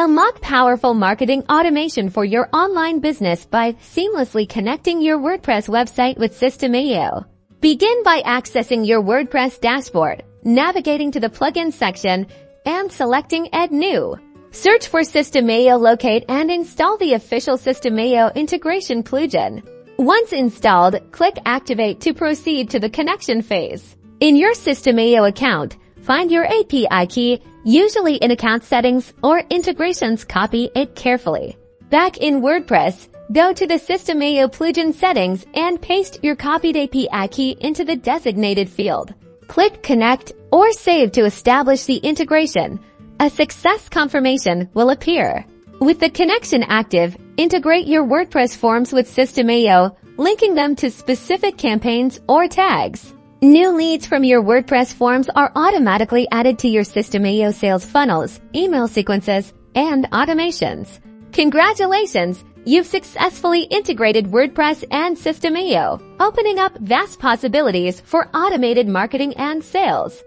Unlock powerful marketing automation for your online business by seamlessly connecting your WordPress website with System.io. Begin by accessing your WordPress dashboard, navigating to the plugins section, and selecting Add New. Search for System.io, locate and install the official System.io integration plugin. Once installed, click Activate to proceed to the connection phase. In your System.io account, find your API key, usually in Account Settings or Integrations. Copy it carefully. Back in WordPress, go to the System.io plugin settings and paste your copied API key into the designated field. Click Connect or Save to establish the integration. A success confirmation will appear. With the connection active, integrate your WordPress forms with System.io, linking them to specific campaigns or tags. New leads from your WordPress forms are automatically added to your System.io sales funnels, email sequences, and automations. Congratulations! You've successfully integrated WordPress and System.io, opening up vast possibilities for automated marketing and sales.